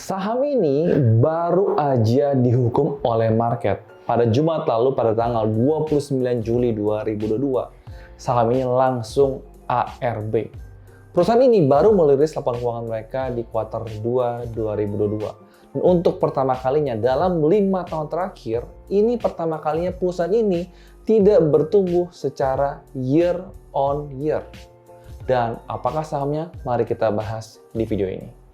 Saham ini baru aja dihukum oleh market. Pada Jumat lalu pada tanggal 29 Juli 2022, saham ini langsung ARB. Perusahaan ini baru merilis laporan keuangan mereka di kuartal 2 2022. Dan untuk pertama kalinya dalam 5 tahun terakhir, ini pertama kalinya perusahaan ini tidak bertumbuh secara year on year. Dan apakah sahamnya? Mari kita bahas di video ini.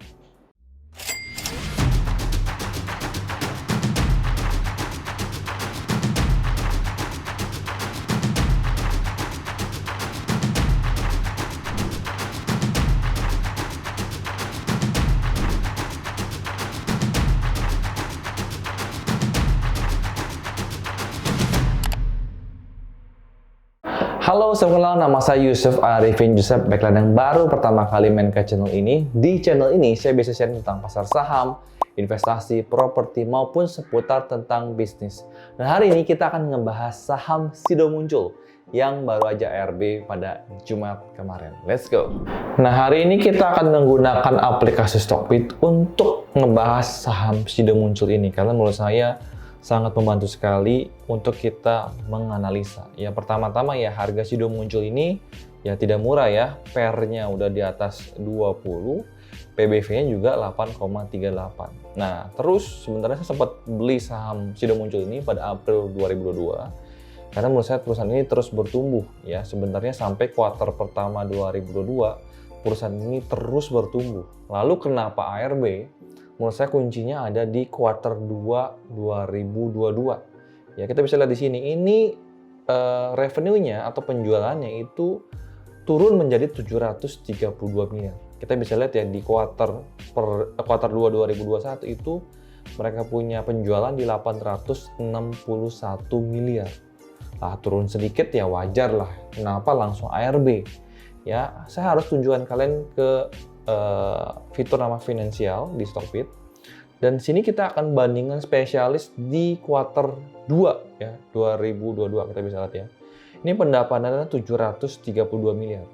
Halo, selamat malam. Nama saya Yusuf Arifin Yusuf. Baiklah, yang baru pertama kali main ke channel ini. Di channel ini saya bisa share tentang pasar saham, investasi, properti, maupun seputar tentang bisnis. Dan hari ini kita akan ngebahas saham Sido Muncul yang baru aja ARB pada Jumat kemarin. Let's go. Nah, hari ini kita akan menggunakan aplikasi Stockbit untuk ngebahas saham Sido Muncul ini. Karena menurut saya sangat membantu sekali untuk kita menganalisa. Ya, pertama-tama ya harga Sido Muncul ini ya tidak murah ya. PER-nya udah di atas 20, PBV-nya juga 8,38. Nah, terus sebenarnya saya sempat beli saham Sido Muncul ini pada April 2022. Karena menurut saya perusahaan ini terus bertumbuh ya. Sebenarnya sampai kuartal pertama 2022, perusahaan ini terus bertumbuh. Lalu kenapa ARB? Menurut saya kuncinya ada di kuartal 2 2022. Ya, kita bisa lihat di sini. Ini revenue-nya atau penjualannya itu turun menjadi 732 miliar. Kita bisa lihat ya di kuartal 2 2021 itu mereka punya penjualan di 861 miliar. Lah, turun sedikit ya wajar lah. Kenapa langsung ARB? Ya, saya harus tunjukkan kalian ke fitur nama finansial di Stockbit, dan sini kita akan bandingkan spesialis di kuartal 2 ya 2022. Kita bisa lihat ya, ini pendapatannya 732 miliar.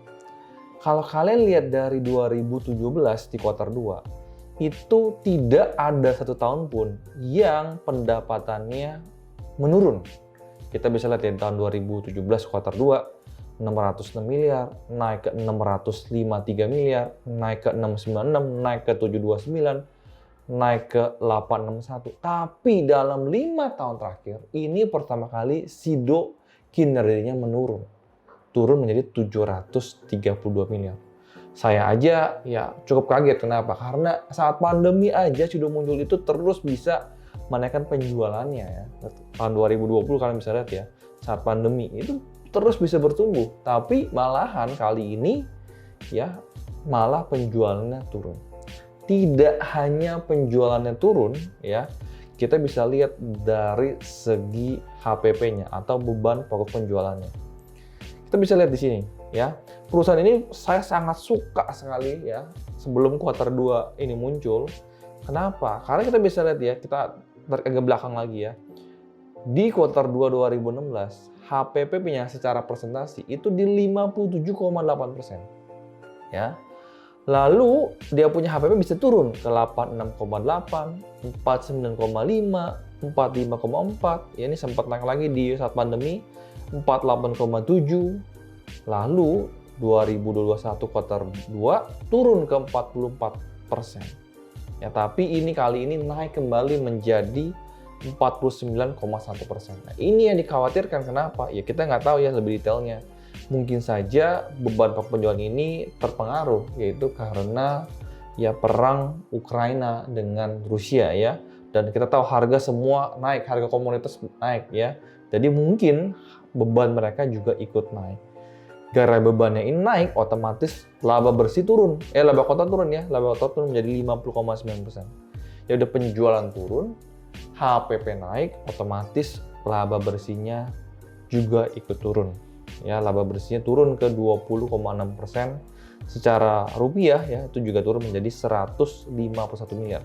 Kalau kalian lihat dari 2017 di kuartal 2 itu tidak ada satu tahun pun yang pendapatannya menurun. Kita bisa lihat ya, tahun 2017 kuartal 2 606 miliar, naik ke 653 miliar, naik ke 696, naik ke 729, naik ke 861. Tapi dalam 5 tahun terakhir, ini pertama kali Sido kinerjanya menurun. Turun menjadi 732 miliar. Saya aja ya cukup kaget. Kenapa? Karena saat pandemi aja Sido Muncul itu terus bisa menaikkan penjualannya ya. Tahun 2020 kalian bisa lihat ya, saat pandemi itu terus bisa bertumbuh, tapi malahan kali ini ya malah penjualannya turun. Tidak hanya penjualannya turun ya, kita bisa lihat dari segi HPP-nya atau beban pokok penjualannya. Kita bisa lihat di sini ya. Perusahaan ini saya sangat suka sekali ya sebelum kuartal 2 ini muncul. Kenapa? Karena kita bisa lihat ya, kita tarik ke belakang lagi ya. Di kuartal 2 2016, HPP-nya secara presentasi itu di 57,8%. Ya. Lalu dia punya HPP bisa turun ke 86,8, 49,5, 45,4. Ya, ini sempat naik lagi di saat pandemi 48,7. Lalu 2021 kuartal 2 turun ke 44%. Ya, tapi ini kali ini naik kembali menjadi 49,1%. Nah, ini yang dikhawatirkan. Kenapa? Ya kita nggak tahu ya lebih detailnya. Mungkin saja beban penjualan ini terpengaruh, yaitu karena ya perang Ukraina dengan Rusia ya. Dan kita tahu harga semua naik, harga komoditas naik ya. Jadi mungkin beban mereka juga ikut naik. Gara bebannya ini naik, otomatis laba bersih turun. Laba kotor turun ya. Laba kotor turun menjadi 50,9%. Ya udah penjualan turun, HPP naik, otomatis laba bersihnya juga ikut turun. Ya, laba bersihnya turun ke 20,6%. Secara rupiah ya, itu juga turun menjadi 151 miliar.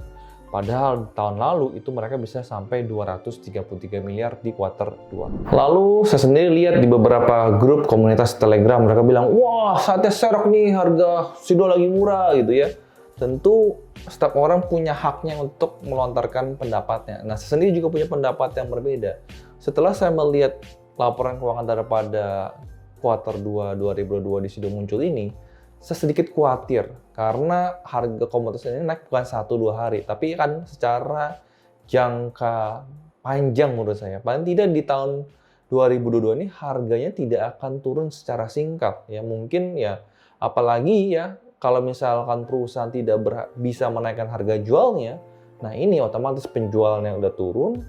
Padahal tahun lalu itu mereka bisa sampai 233 miliar di kuartal 2. Lalu saya sendiri lihat di beberapa grup komunitas Telegram, mereka bilang, wah saatnya serok nih, harga Sido lagi murah gitu ya. tentu setiap orang punya haknya untuk melontarkan pendapatnya. Nah, saya sendiri juga punya pendapat yang berbeda. Setelah saya melihat laporan keuangan daripada kuartal 2 2022 di Sido Muncul ini, saya sedikit khawatir karena harga komoditas ini naik bukan 1-2 hari, tapi kan secara jangka panjang menurut saya. Paling tidak di tahun 2022 ini harganya tidak akan turun secara singkat. Ya mungkin ya, apalagi ya kalau misalkan perusahaan tidak bisa menaikkan harga jualnya, nah ini otomatis penjualannya udah turun,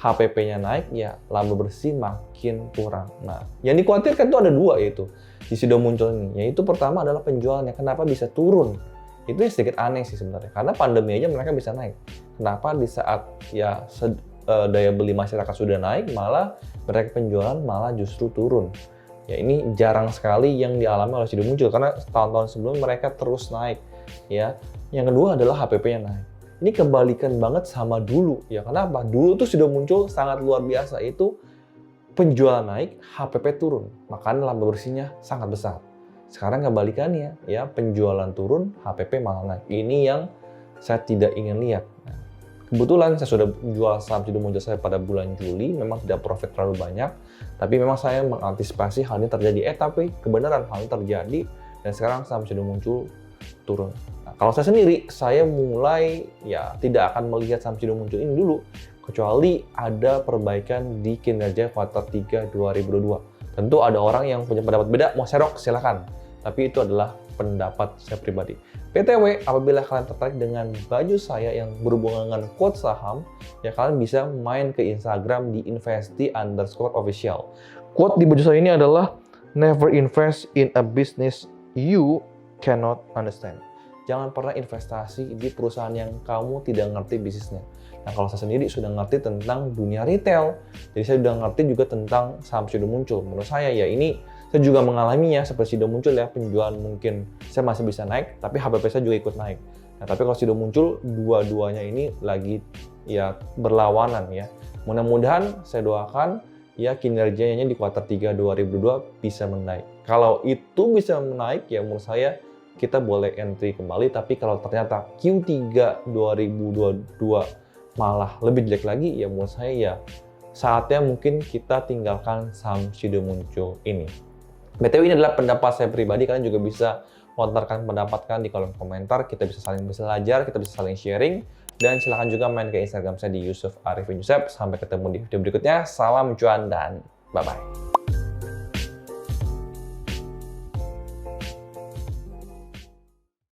HPP-nya naik, ya laba bersih makin kurang. Nah, yang dikhawatirkan itu ada dua, yaitu di Sido Muncul ini. Yaitu pertama adalah penjualannya, kenapa bisa turun? Itu yang sedikit aneh sih sebenarnya, karena pandemi aja mereka bisa naik. Kenapa di saat ya daya beli masyarakat sudah naik, malah mereka penjualan malah justru turun? Ya ini jarang sekali yang dialami oleh Sido Muncul, karena tahun-tahun sebelum mereka terus naik. Ya, yang kedua adalah HPP-nya naik. Ini kebalikan banget sama dulu. Ya kenapa? Dulu tuh Sido Muncul sangat luar biasa, itu penjualan naik, HPP turun, makanya laba bersihnya sangat besar. Sekarang kebalikannya, ya penjualan turun, HPP malah naik. Ini yang saya tidak ingin lihat. Nah, kebetulan saya sudah jual saham Sido Muncul saya pada bulan Juli, memang tidak profit terlalu banyak, tapi memang saya mengantisipasi hal ini terjadi. Tapi kebenaran hal ini terjadi, dan sekarang saham Sido Muncul turun. Nah, kalau saya sendiri, saya mulai ya tidak akan melihat saham Sido Muncul ini dulu, kecuali ada perbaikan di kinerja kuartal 3 2022. Tentu ada orang yang punya pendapat beda, mau serok silakan. Tapi itu adalah pendapat saya pribadi. PTW, apabila kalian tertarik dengan baju saya yang berhubungan dengan quote saham, ya kalian bisa main ke Instagram di investi_official. Quote di baju saya ini adalah, "Never invest in a business you cannot understand." Jangan pernah investasi di perusahaan yang kamu tidak ngerti bisnisnya. Nah, kalau saya sendiri sudah ngerti tentang dunia retail, jadi saya sudah ngerti juga tentang saham Sido Muncul. Menurut saya ya ini, saya juga mengalaminya seperti Sido Muncul ya, penjualan mungkin saya masih bisa naik, tapi HPP saya juga ikut naik. Nah, tapi kalau Sido Muncul, dua-duanya ini lagi ya berlawanan ya. Mudah-mudahan saya doakan ya kinerjanya di kuartal 3 2022 bisa menaik. Kalau itu bisa menaik ya menurut saya kita boleh entry kembali, tapi kalau ternyata Q3 2022 malah lebih jelek lagi, ya menurut saya ya saatnya mungkin kita tinggalkan saham Sido Muncul ini. BTW ini adalah pendapat saya pribadi, kalian juga bisa lontarkan pendapat kalian di kolom komentar, kita bisa saling belajar, kita bisa saling sharing, dan silahkan juga main ke Instagram saya di Yusuf Arifin Yusuf. Sampai ketemu di video berikutnya, salam cuan dan bye-bye.